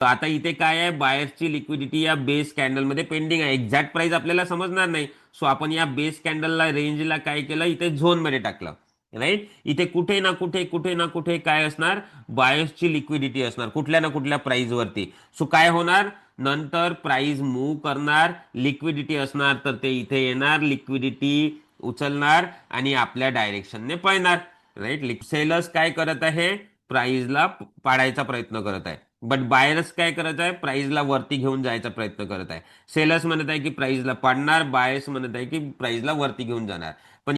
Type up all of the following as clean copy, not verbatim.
तर आता इथे काय आहे, बायर्सची लिक्विडिटी या बेस कॅन्डल मध्ये पेंडिंग आहे. एक्झॅक्ट प्राइस आपल्याला समजणार नाही. सो आपण या बेस कॅन्डलला रेंजला काय केलं, इथे झोन मध्ये टाकलं. राईट, इथे कुठे ना कुठे काय असणार, बायर्सची लिक्विडिटी असणार कुठल्या ना कुठल्या प्राइस वरती. सो काय होणार, नंतर प्राइस मूव्ह करणार, लिक्विडिटी असणार तर ते इथे येणार, लिक्विडिटी उचलणार आणि आपल्या डायरेक्शनने पळणार. राईट, सेलर्स काय करत आहे, प्राइसला पाडायचा प्रयत्न करत आहे. बट बायर्स काय करत आहे, प्राइसला वरती घेऊन जायचा प्रयत्न करत आहे. सेलर्स म्हणत आहे की प्राइसला पाडणार, बायर्स म्हणत आहे की प्राइसला वरती घेऊन जाणार. पण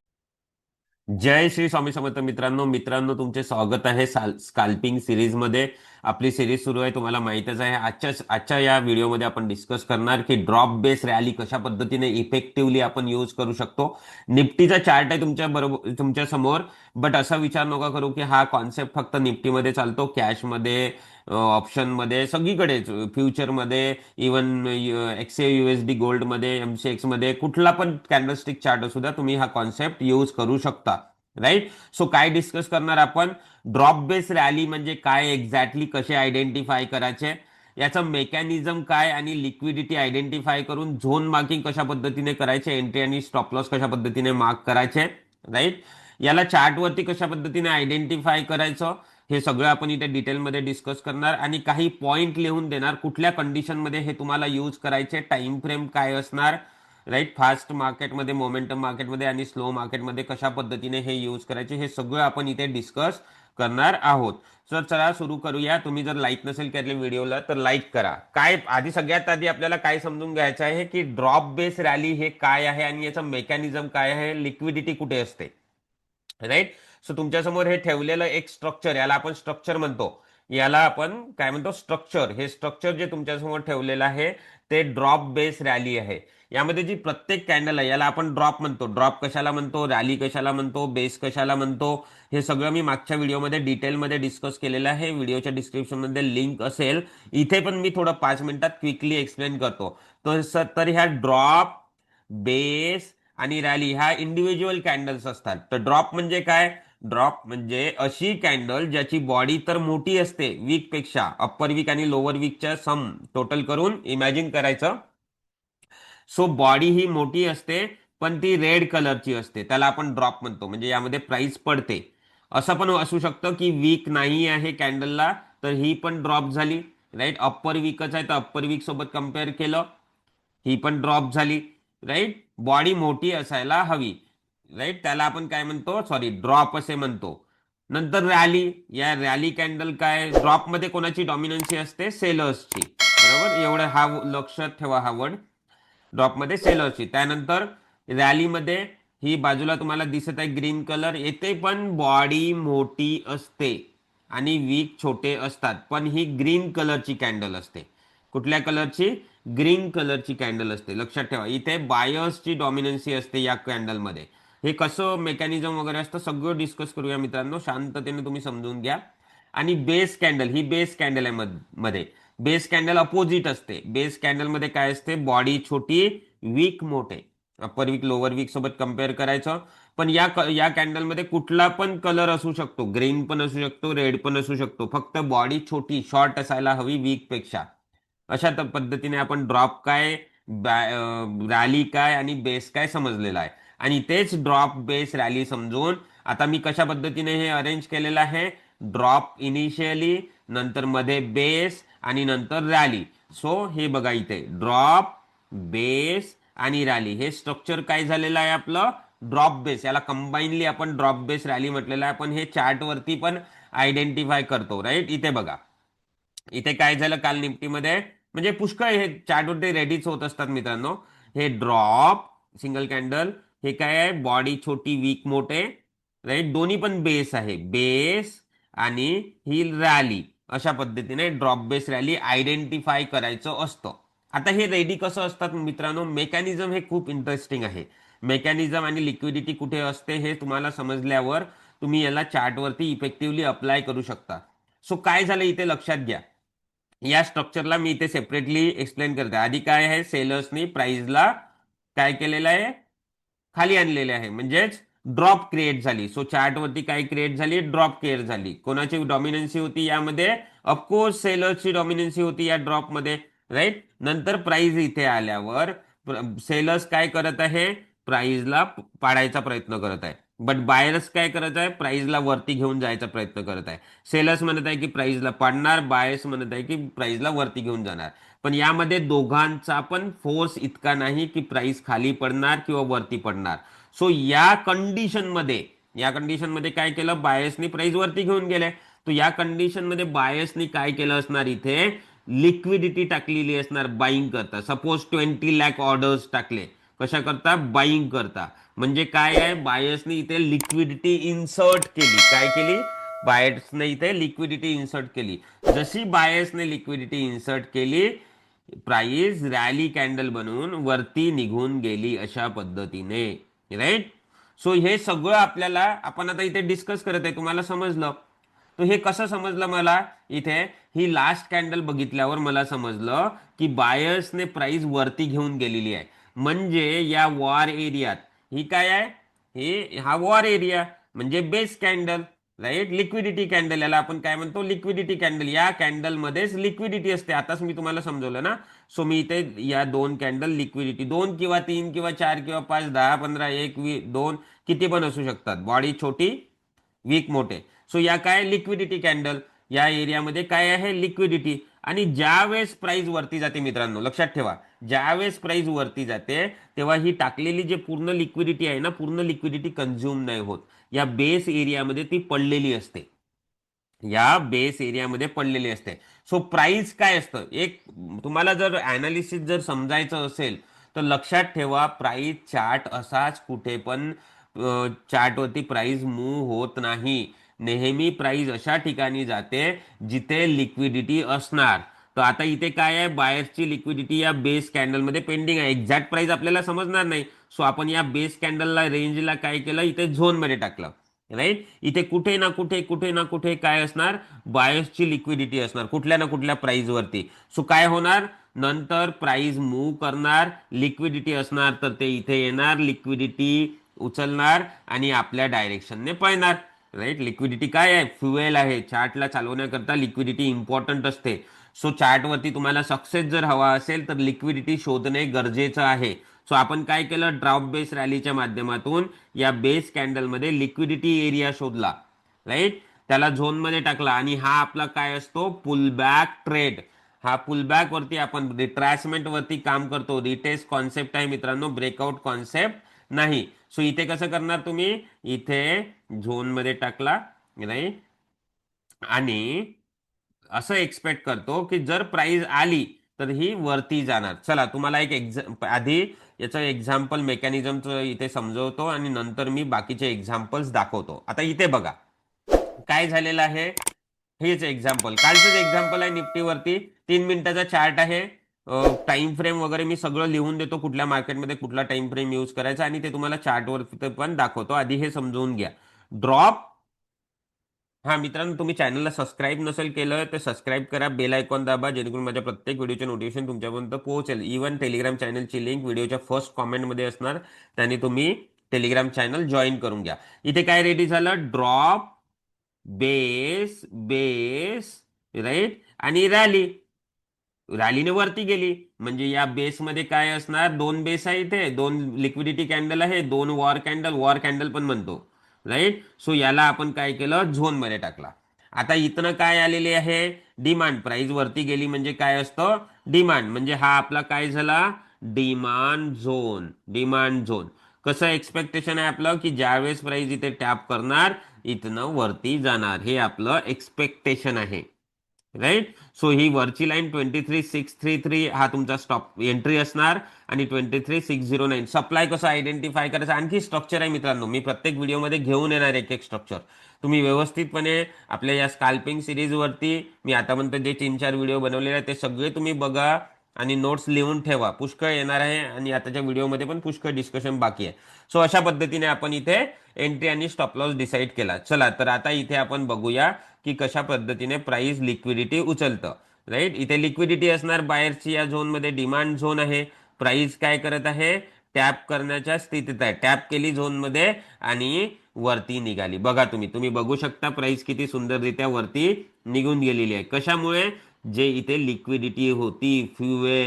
जय श्री स्वामी समर्थ मित्रांनो, तुमचे स्वागत आहे स्काल्पिंग सिरीज मध्ये. आपली सिरीज सुरू आहे, तुम्हाला माहितच आहे. आजच्या या व्हिडिओमध्ये आपण डिस्कस करणार की ड्रॉप बेस रॅली कशा पद्धतीने इफेक्टिव्हली आपण यूज करू शकतो. निफ्टीचा चार्ट आहे तुमच्या समोर. बट असा विचार नका करू की हा कॉन्सेप्ट फक्त निफ्टीमध्ये चालतो. कॅशमध्ये, ऑप्शनमध्ये, सगळीकडेच, फ्युचरमध्ये, इवन XAUSD गोल्डमध्ये, MCX मध्ये, कुठला पण कॅन्डलस्टिक चार्ट असू द्या, तुम्ही हा कॉन्सेप्ट यूज करू शकता. राईट. सो काय डिस्कस करणार आपण, ड्रॉप बेस रॅली म्हणजे काय, एक्झॅक्टली कसे आयडेंटिफाय करायचे, याचं मेकॅनिझम काय, आणि लिक्विडिटी आयडेंटिफाय करून झोन मार्किंग कशा पद्धतीने करायचे, एंट्री आणि स्टॉप लॉस कशा पद्धतीने मार्क करायचे. राईट, याला चार्टवरती कशा पद्धतीने आयडेंटिफाय करायचं, हे सगळं आपण इथे डिटेलमध्ये डिस्कस करणार आणि काही पॉइंट लिहून देणार, कुठल्या कंडिशनमध्ये हे तुम्हाला यूज करायचे, टाइम फ्रेम काय असणार. राईट, फास्ट मार्केटमध्ये, मोमेंटम मार्केटमध्ये आणि स्लो मार्केटमध्ये कशा पद्धतीने हे यूज करायचे, हे सगळं आपण इथे डिस्कस करणार आहोत. सर चला सुरू करूया. तुम्ही जर लाईक नसेल केले व्हिडिओला तर लाईक करा. काय आधी, सगळ्यात आधी आपल्याला काय समजून घ्यायचं आहे की ड्रॉप बेस रॅली हे काय आहे आणि याचं मेकॅनिझम काय आहे, लिक्विडिटी कुठे असते. राईट. सो तुमच्या समोर हे ठेवलेलं एक स्ट्रक्चर, याला आपण स्ट्रक्चर म्हणतो. याला आपण काय म्हणतो, स्ट्रक्चर. हे स्ट्रक्चर जे तुमच्या समोर ठेवलेलं आहे ते ड्रॉप बेस रॅली आहे. यामध्ये जी प्रत्येक कॅन्डल आहे याला आपण ड्रॉप म्हणतो. ड्रॉप कशाला म्हणतो, रॅली कशाला म्हणतो, बेस कशाला म्हणतो, हे सगळं मी मागच्या व्हिडिओमध्ये डिटेलमध्ये डिस्कस केलेलं आहे. व्हिडिओच्या डिस्क्रिप्शनमध्ये लिंक असेल. इथे पण मी थोडं 5 मिनिटात क्विकली एक्सप्लेन करतो. तर ह्या ड्रॉप, बेस आणि रॅली ह्या इंडिव्हिज्युअल कॅन्डल्स असतात. तर ड्रॉप म्हणजे काय, ड्रॉप म्हणजे अशी कॅन्डल ज्याची बॉडी तर मोठी असते वीक पेक्षा, अप्पर वीक आणि लोअर वीकच्या सम टोटल करून इमॅजिन करायचं. सो बॉडी ही मोठी असते पण ती रेड कलरची असते, त्याला आपण ड्रॉप म्हणतो. म्हणजे यामध्ये प्राइस पडते. असं पण असू शकतं की वीक नाही आहे कॅन्डलला तर ही पण ड्रॉप झाली. राईट, अप्पर वीकच आहे तर अप्पर वीक सोबत कम्पेअर केलं, ही पण ड्रॉप झाली. राईट, बॉडी मोठी असायला हवी. राईट, त्याला आपण काय म्हणतो, सॉरी, ड्रॉप असे म्हणतो. नंतर रॅली, या रॅली कॅन्डल काय, ड्रॉप मध्ये कोणाची डॉमिनन्सी असते, सेलर्सची. बरोबर, एवढं हा लक्षात ठेवा हा वर्ड, ड्रॉप मध्ये सेलर्सची. त्यानंतर रॅलीमध्ये ही बाजूला तुम्हाला दिसत आहे ग्रीन कलर, येथे पण बॉडी मोठी असते आणि वीक छोटे असतात, पण ही ग्रीन कलरची कॅन्डल असते. कुठल्या कलरची, ग्रीन कलरची कॅन्डल असते. लक्षात ठेवा, इथे बायर्सची डॉमिनन्सी असते या कॅन्डलमध्ये. हे कसं मेकॅनिझम वगैरे असतं सगळं डिस्कस करूया मित्रांनो, शांततेने तुम्ही समजून घ्या. आणि बेस कॅन्डल, ही बेस कॅन्डल आहे मध्ये. बेस कॅन्डल अपोजिट असते. बेस कॅन्डल मध्ये काय असते, बॉडी छोटी, वीक मोठे, अप्पर वीक लोअर वीक सोबत कम्पेअर करायचं. पण या कॅन्डल मध्ये कुठला पण कलर असू शकतो, ग्रीन पण असू शकतो, रेड पण असू शकतो, फक्त बॉडी छोटी, शॉर्ट असायला हवी वीक पेक्षा. अशा पद्धतीने आपण ड्रॉप काय, रॅली काय आणि बेस काय समजलेला आहे. आणि तेच ड्रॉप, बेस, रॅली समजून आता मी कशा पद्धतीने हे अरेंज केलेलं आहे, ड्रॉप इनिशियली, नंतर मध्ये बेस आणि नंतर रॅली. सो हे बघा इथे ड्रॉप, बेस आणि रॅली हे स्ट्रक्चर काय झालेलं आहे आपलं, ड्रॉप बेस. याला कंबाईनली आपण ड्रॉप बेस रॅली म्हटलेलं आहे. आपण हे चार्ट वरती पण आयडेंटिफाय करतो. राईट, इथे बघा, इथे काय झालं काल निफ्टीमध्ये, म्हणजे पुष्कळ हे चार्टवरती रेडीच होत असतात मित्रांनो. हे ड्रॉप, सिंगल कॅन्डल, हे काय आहे, बॉडी छोटी, वीक मोठे. राईट, दोन्ही पण बेस आहे, बेस आणि ही रॅली. अशा पद्धतीने ड्रॉप बेस रॅली आयडेंटिफाय करायचं असतं. आता हे रेडी कसं असतात मित्रांनो, मेकॅनिझम हे खूप इंटरेस्टिंग आहे. मेकॅनिझम आणि लिक्विडिटी कुठे असते हे तुम्हाला समजल्यावर तुम्ही याला चार्टवरती इफेक्टिव्हली अप्लाय करू शकता. सो काय झालं इथे लक्षात घ्या, या स्ट्रक्चरला मी इथे सेपरेटली एक्सप्लेन करते. आधी काय आहे, सेलर्सनी प्राइसला काय केलेलं आहे, खाली आणलेले आहे, म्हणजेच ड्रॉप क्रिएट झाली. सो चार्ट वरती काय क्रिएट झाली, ड्रॉप क्रिएट झाली. कोणाची डॉमिनन्सी होती यामध्ये, ऑफकोर्स सेलर्सची डॉमिनन्सी होती या ड्रॉपमध्ये, राईट. नंतर प्राइस इथे आल्यावर सेलर्स काय करत आहे, प्राइसला पाडायचा प्रयत्न करत आहे. बट बायर्स काय करत आहे, प्राइसला वरती घेऊन जायचा प्रयत्न करत आहे. सेलर्स म्हणत आहे की प्राइसला पाडणार, बायर्स म्हणत आहे की प्राइसला वरती घेऊन जाणार. पण यामध्ये दोघांचा पण फोर्स इतका नाही की प्राइस खाली पडणार किंवा वरती पडणार. सो या कंडिशनमध्ये काय केलं, बायर्सनी प्राइस वरती घेऊन गेले. तर या कंडिशनमध्ये बायर्सनी काय केलं असणार, इथे लिक्विडिटी टाकलेली असणार बाईंग करता. सपोज 20 लाख ऑर्डर्स टाकले, कशा करता, बाईंग करता. म्हणजे काय आहे, बायर्सने इथे लिक्विडिटी इन्सर्ट केली. काय केली, बायर्सने इथे लिक्विडिटी इन्सर्ट केली. जशी बायर्सने लिक्विडिटी इन्सर्ट केली, प्राइस रॅली कॅन्डल बनवून वरती निघून गेली अशा पद्धतीने, राईट. सो हे सगळं आपल्याला आपण आता इथे डिस्कस करत आहे, तुम्हाला समजलं. तर हे कसं समजलं मला, इथे ही लास्ट कॅन्डल बघितल्यावर मला समजलं की बायर्सने प्राइस वरती घेऊन गेलेली आहे. म्हणजे या वॉर एरियात ही काय आहे, हा वॉर एरिया म्हणजे base candle, right. Liquidity candle, याला आपण काय म्हणतो, लिक्विडिटी कॅन्डल. या कॅन्डल मध्येच लिक्विडिटी असते. आताच मी तुम्हाला समजवलं ना. सो मी इथे या दोन कॅन्डल लिक्विडिटी, 2 किंवा 3 किंवा 4 किंवा 5 10 15 1 2 किती पण असू शकतात. बॉडी छोटी, वीक मोठे. सो या काय, लिक्विडिटी कॅन्डल. या एरियामध्ये काय आहे, लिक्विडिटी. आणि ज्या वेळेस प्राइस वरती जाते मित्रांनो, लक्षात ठेवा, ज्या वेळेस प्राइस वरती जाते तेव्हा ही टाकलेली जे पूर्ण लिक्विडिटी आहे ना, पूर्ण लिक्विडिटी कंझ्युम नाही होत. या बेस एरियामध्ये ती पडलेली असते, या बेस एरियामध्ये पडलेली असते. सो प्राइस काय असतं, एक तुम्हाला जर अनालिसिस जर समजायचं असेल तर लक्षात ठेवा, प्राइस चार्ट असाच कुठे पण चार्टवरती प्राइस मूव्ह होत नाही. नेहमी प्राइस अशा ठिकाणी जाते जिथे लिक्विडिटी असणार. तर आता इथे काय आहे, बायर्सची लिक्विडिटी या बेस कॅन्डलमध्ये पेंडिंग आहे. एक्झॅक्ट प्राइस आपल्याला समजणार नाही. सो आपण या बेस कॅन्डलला, रेंजला काय केलं, इथे झोनमध्ये टाकलं, राईट. इथे कुठे ना कुठे काय असणार, बायर्सची लिक्विडिटी असणार कुठल्या ना कुठल्या प्राइस वरती. सो काय होणार, नंतर प्राइस मूव्ह करणार, लिक्विडिटी असणार तर ते इथे येणार, लिक्विडिटी उचलणार आणि आपल्या डायरेक्शनने पळणार, राईट. लिक्विडिटी काय आहे, फ्युएल आहे. चार्टला चालवण्याकरता लिक्विडिटी इम्पॉर्टंट असते. सो चार्टवरती तुम्हाला सक्सेस जर हवा असेल तर लिक्विडिटी शोधणे गरजेचं आहे. सो आपण काय केलं, ड्रॉप बेस रॅलीच्या माध्यमातून या बेस कॅन्डलमध्ये लिक्विडिटी एरिया शोधला, राईट. त्याला झोनमध्ये टाकला आणि हा आपला काय असतो, पुलबॅक ट्रेड. हा पुलबॅक वरती आपण रिट्रॅसमेंट वरती काम करतो. रिटेस्ट कॉन्सेप्ट आहे मित्रांनो, ब्रेकआउट कॉन्सेप्ट नाही. सो इथे कसं करणार तुम्ही, इथे झोनमध्ये टाकला, राईट. आणि असं एक्सपेक्ट करतो की जर प्राइस आली तर ही वरती जाणार. चला तुम्हाला एक आधी याचं एक्झाम्पल मेकॅनिझमचं इथे समजवतो आणि नंतर मी बाकीचे एक्झाम्पल्स दाखवतो. आता इथे बघा काय झालेलं आहे, हेच एक्झाम्पल, कालचंच एक्झाम्पल आहे. निफ्टीवरती 3 मिनिटाचा चार्ट आहे. टाइम फ्रेम वगैरे मी सगळं लिहून देतो, कुठल्या मार्केटमध्ये कुठला टाइम फ्रेम यूज करायचा, आणि ते तुम्हाला चार्टवर पण दाखवतो. आधी हे समजून घ्या. ड्रॉप, हा मित्रांनो, तुम्ही चॅनलला सबस्क्राईब नसेल केलं तर सबस्क्राईब करा, बेल आयकॉन दाबा, जेणेकरून माझ्या प्रत्येक व्हिडिओचे नोटिफिकेशन तुमच्यापर्यंत पोहोचेल. इव्हन टेलिग्राम चॅनलची लिंक व्हिडिओच्या फर्स्ट कॉमेंटमध्ये असणार, त्याने तुम्ही टेलिग्राम चॅनल जॉईन करून घ्या. इथे काय रेडी झालं, ड्रॉप, बेस, बेस, राईट, आणि रॅली. रॅलीने वरती गेली म्हणजे या बेसमध्ये काय असणार, 2 बेस आहे, इथे 2 लिक्विडिटी कॅन्डल आहे, 2 वॉर कॅन्डल पण म्हणतो, राईट. सो याला आपण काय केलं, झोन मध्ये टाकला. आता इथनं काय आलेले आहे, डिमांड. प्राइस वरती गेली म्हणजे काय असतं, डिमांड. म्हणजे हा आपला काय झाला, डिमांड झोन. डिमांड झोन कसं एक्सपेक्टेशन आहे आपलं, की ज्यावेळेस प्राइस इथे टॅप करणार इथनं वरती जाणार, हे आपलं एक्सपेक्टेशन आहे, राईट. सो ही वरची लाईन 23,633 हा तुमचा स्टॉप एंट्री असणार, आणि 23,609. सप्लाय कसं आयडेंटिफाय करायचं, आणखी स्ट्रक्चर आहे मित्रांनो, मी प्रत्येक व्हिडिओमध्ये घेऊन येणार एक एक स्ट्रक्चर. तुम्ही व्यवस्थितपणे आपल्या या स्काल्पिंग सिरीजवरती मी आतापर्यंत जे 3-4 व्हिडिओ बनवलेले आहेत ते सगळे तुम्ही बघा आणि नोट्स लिहून ठेवा. पुष्कळ येणार आहे आणि आताच्या व्हिडिओमध्ये पण पुष्कळ डिस्कशन बाकी आहे. सो अशा पद्धतीने आपण इथे एंट्री आणि स्टॉप लॉस डिसाईड केला. चला तर आता इथे आपण बघूया की कशा पद्धतीने प्राइस लिक्विडिटी उचलतं, राईट. इथे लिक्विडिटी असणार बायर्सची, या झोनमध्ये डिमांड झोन आहे. प्राइस काय करत आहे, टॅप करण्याच्या स्थितीत आहे. टॅप केली झोनमध्ये आणि वरती निघाली. बघा तुम्ही तुम्ही बघू शकता प्राइस किती सुंदररित्या वरती निघून गेलेली आहे. कशामुळे? जे इथे लिक्विडिटी होती,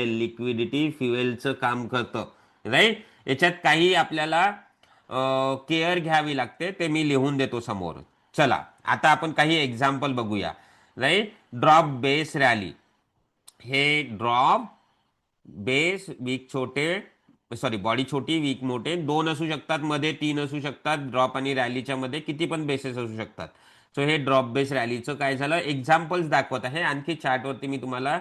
लिक्विडिटी फ्युएलचं काम करतं, राईट. याच्यात काही आपल्याला केअर घ्यावी लागते, ते मी लिहून देतो समोर. चला आता आपण काही एक्झाम्पल बघूया, राईट. ड्रॉप बेस रॅली, हे ड्रॉप बेस वीक छोटे, सॉरी बॉडी छोटी वीक मोठे दोन असू शकतात, मध्ये तीन असू शकतात. ड्रॉप आणि रॅलीच्या मध्ये किती पण बेसेस असू शकतात. सो हे ड्रॉप बेस रॅलीचं काय झालं, एक्झाम्पल्स दाखवत आहे. आणखी चार्टवरती मी तुम्हाला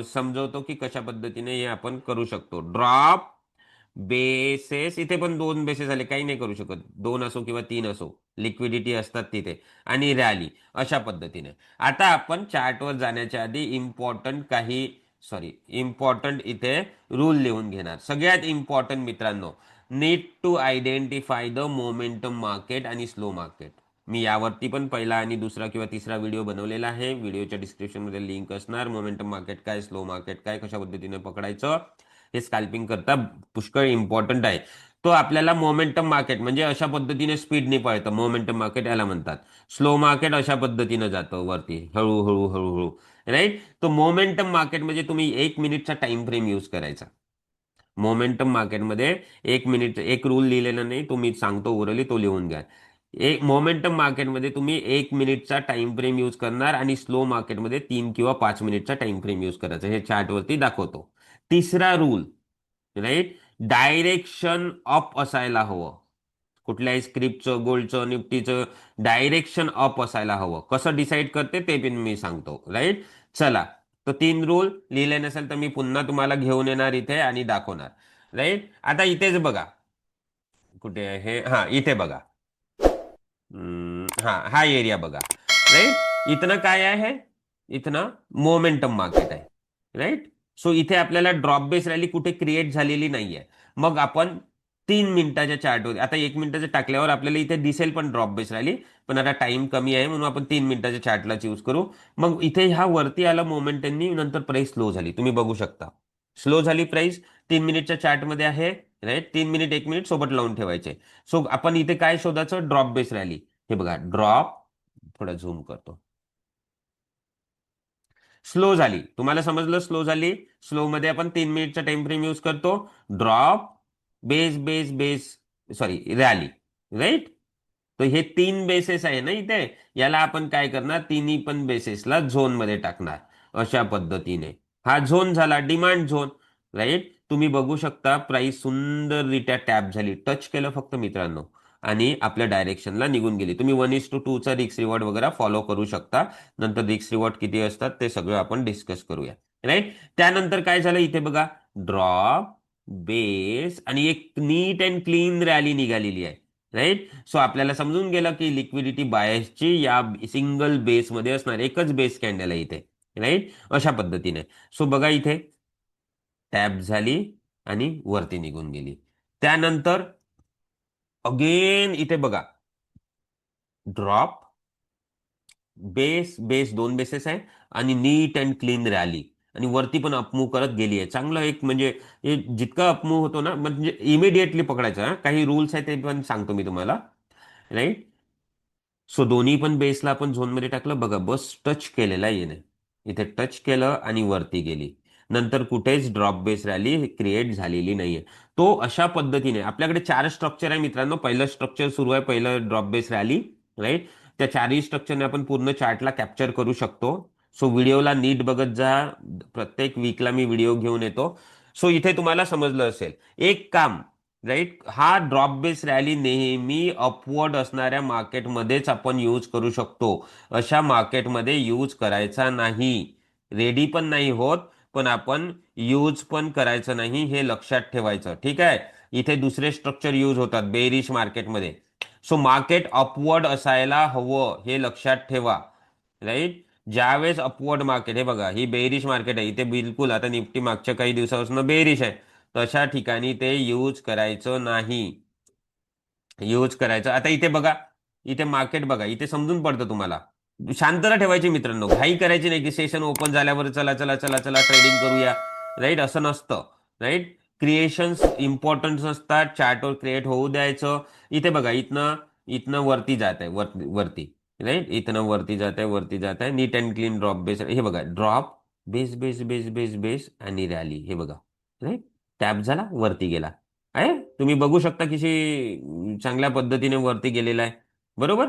समजवतो की कशा पद्धतीने हे आपण करू शकतो. ड्रॉप बेसेस, इथे पण दोन बेसेस आले, काही नाही करू शकत, दोन असो किंवा तीन असो, लिक्विडिटी असतात तिथे. आणि रॅली अशा पद्धतीने. आता आपण चार्टवर जाण्याच्या आधी इम्पॉर्टंट इथे रूल लिहून घेणार. सगळ्यात इम्पॉर्टंट मित्रांनो, need to identify the momentum market आणि स्लो मार्केट. मी यावरती पण पहिला आणि दुसरा किंवा तिसरा व्हिडिओ बनवलेला आहे. व्हिडिओच्या डिस्क्रिप्शनमध्ये लिंक असणार. मोमेंटम मार्केट काय, स्लो मार्केट काय, कशा पद्धतीने पकडायचं, हे स्कॅल्पिंग करता पुष्कळ इम्पॉर्टंट आहे. तो आपल्याला मोमेंटम मार्केट म्हणजे अशा पद्धतीने स्पीडने पळतं, मोमेंटम मार्केट याला म्हणतात. स्लो मार्केट अशा पद्धतीने जातं वरती, हळूहळू हळूहळू, राईट. तो मोमेंटम मार्केट म्हणजे तुम्ही 1 मिनिटचा टाइम फ्रेम यूज करायचा. मोमेंटम मार्केटमध्ये 1 मिनिट, एक रूल लिहिलेला नाही, तो मी सांगतो ओरली, तो लिहून घ्या. एक मोमेंटम मार्केटमध्ये तुम्ही 1 मिनिटचा टाइम फ्रेम यूज करणार आणि स्लो मार्केटमध्ये 3 किंवा 5 मिनिटचा टाइम फ्रेम यूज करायचा. हे चार्टवरती दाखवतो. तिसरा रूल, राईट, डायरेक्शन अप असायला हवं. कुठल्याही स्क्रिप्टचं, गोल्डचं, निफ्टीचं डायरेक्शन अप असायला हवं. कसं डिसाईड करते ते पण मी सांगतो, राईट. चला, तो 3 रूल लिहिले नसेल तर मी पुन्हा तुम्हाला घेऊन येणार इथे आणि दाखवणार, राईट. आता इथेच बघा, कुठे आहे, हा इथे बघा. हा हा एरिया बघा, राईट. इथनं काय आहे, इथनं मोमेंटम मार्केट आहे, राईट. सो इथे आपल्याला ड्रॉप बेस रॅली कुठे क्रिएट झालेली नाहीये. मग आपण 3 मिनिटाच्या चार्टवर, आता 1 मिनिटाचं टाकल्यावर आपल्याला इथे दिसेल पण ड्रॉप बेस रॅली, पण आता टाइम कमी आहे म्हणून आपण 3 मिनिटाच्या चार्टला चूज करू. मग इथे ह्या वरती आला मोमेंटमनी, नंतर प्राइस स्लो झाली, तुम्ही बघू शकता. स्लो झाली प्राइस, 3 मिनिटच्या चार्टमध्ये आहे, राईट. 3 मिनिट 1 मिनिट सोबत लावून ठेवायचे. सो आपण इथे काय शोधायचं, ड्रॉप बेस रॅली. हे बघा ड्रॉप, थोडा झूम करतो, स्लो झाली, तुम्हाला समजलं स्लो झाली. स्लो मध्ये आपण 3 मिनिटचा टाइम फ्रेम यूज करतो. Drop base base base, sorry rally, right. तर हे 3 बेसेस आहे ना इथे, याला आपण काय करणार, तिन्ही पण बेसेसला झोन मध्ये टाकणार अशा पद्धतीने. हा झोन झाला डिमांड झोन, राईट. तुम्ही बघू शकता प्राइस सुंदररित्या टॅप झाली, टच केलं फक्त मित्रांनो, आणि आपल्या डायरेक्शनला निघून गेली. तुम्ही 1:2 चा रिक्स रिवॉर्ड वगैरे फॉलो करू शकता. नंतर रिक्स रिवॉर्ड किती असतात ते सगळं आपण डिस्कस करूया, राईट. त्यानंतर काय झालं इथे बघा, ड्रॉप बेस आणि एक नीट अँड क्लीन रॅली निघालेली आहे, राईट. सो आपल्याला समजून गेलं की लिक्विडिटी बायसची या सिंगल बेसमध्ये असणार, एकच बेस कॅन्डल आहे इथे, राईट. अशा पद्धतीने. सो बघा इथे टॅप झाली आणि वरती निघून गेली. त्यानंतर अगेन इथे बघा, ड्रॉप बेस बेस, 2 बेसेस आहे आणि नीट अँड क्लीन रॅली, आणि वरती पण अपमूव्ह करत गेली आहे. चांगलं एक म्हणजे हे जितका अपमूव्ह होतो ना, म्हणजे इमिडिएटली पकडायचं. काही रूल्स आहेत ते पण सांगतो मी तुम्हाला, राईट. सो दोन्ही पण बेसला आपण झोनमध्ये टाकलं, बघा बस टच केलेला येणे, इथे टच केलं आणि वरती गेली. नंतर कुठेच ड्रॉप बेस रॅली क्रिएट झालेली नाहीये. तो अशा पद्धतीने आपल्याकडे 4 स्ट्रक्चर आहे मित्रांनो. पहिलं स्ट्रक्चर सुरू आहे, पहिलं ड्रॉप बेस रॅली, राईट. त्या 4ही स्ट्रक्चरने आपण पूर्ण चार्टला कॅप्चर करू शकतो. सो व्हिडिओला नीट बघत जा, प्रत्येक वीकला मी व्हिडिओ घेऊन येतो. सो इथे तुम्हाला समजलं असेल एक काम, राईट. हा ड्रॉप बेस रॅली नेहमी अपवर्ड असणाऱ्या मार्केटमध्येच आपण यूज करू शकतो. अशा मार्केटमध्ये यूज करायचा नाही. रेडी पण नाही होत, पण आपण यूज पण करायचं नाही, हे लक्षात ठेवायचं, ठीक आहे. इथे दुसरे स्ट्रक्चर यूज होतात बेरिश मार्केटमध्ये. सो मार्केट अपवर्ड असायला हवं, हे लक्षात ठेवा, राईट. ज्यावेळेस अपवर्ड मार्केट, हे बघा ही बेरिश मार्केट आहे, इथे बिलकुल आता निफ्टी मागच्या काही दिवसापासून बेरिश आहे, तशा ठिकाणी ते यूज करायचं नाही, यूज करायचं. आता इथे बघा, इथे मार्केट बघा, इथे समजून पडतं तुम्हाला. शांतता ठेवायची मित्रांनो, घाई करायची नाही की सेशन ओपन झाल्यावर चला चला चला चला ट्रेडिंग करूया, राईट. असं नसतं, राईट. क्रिएशन्स इम्पॉर्टन्स असतात, चार्टवर क्रिएट होऊ द्यायचं. इथे बघा, इथनं इथनं वरती जात आहे, वरती राईट, इथनं वरती जात आहे नीट अँड क्लीन ड्रॉप बेस, हे बघा drop base base base base base आणि रॅली, हे बघा राईट, टॅप झाला वरती गेला आहे, तुम्ही बघू शकता किती चांगल्या पद्धतीने वरती गेलेला आहे, बरोबर.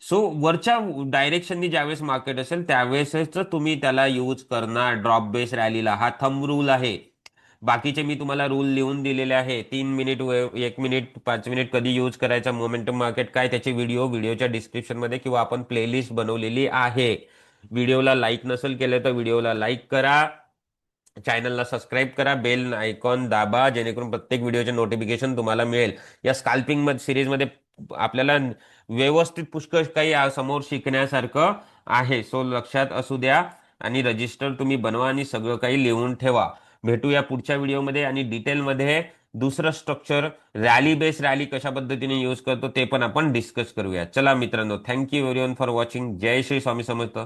सो वरच्या डायरेक्शननी ज्यावेळेस मार्केट असेल त्यावेळेसच तुम्ही त्याला यूज करणार ड्रॉप बेस रॅलीला, हा थंब रूल आहे. बाकीचे मी तुम्हाला रूल लिहून दिलेले आहे, 3 मिनिट, 1 मिनिट, 5 मिनिट कधी यूज करायचा, मोमेंटम मार्केट काय, त्याची व्हिडिओच्या डिस्क्रिप्शन मध्ये किंवा आपण प्लेलिस्ट बनवलेली आहे. व्हिडिओला लाईक नसेल केलं तर व्हिडिओला लाईक करा, चॅनलला सबस्क्राईब करा, बेल आयकॉन दाबा, जेणेकरून प्रत्येक व्हिडिओचे नोटिफिकेशन तुम्हाला मिळेल. या स्काल्पिंग सिरीजमध्ये आपल्याला व्यवस्थित पुष्कळ काही समोर शिकण्यासारखं आहे, सो लक्षात असू द्या आणि रजिस्टर तुम्ही बनवा आणि सगळं काही लिहून ठेवा. भेटूया पुढच्या व्हिडिओमध्ये आणि डिटेलमध्ये दुसरं स्ट्रक्चर रॅली बेस रॅली कशा पद्धतीने यूज करतो ते पण आपण डिस्कस करूया. चला मित्रांनो, थँक्यू एव्हरीवन फॉर वॉचिंग. जय श्री स्वामी समर्थ.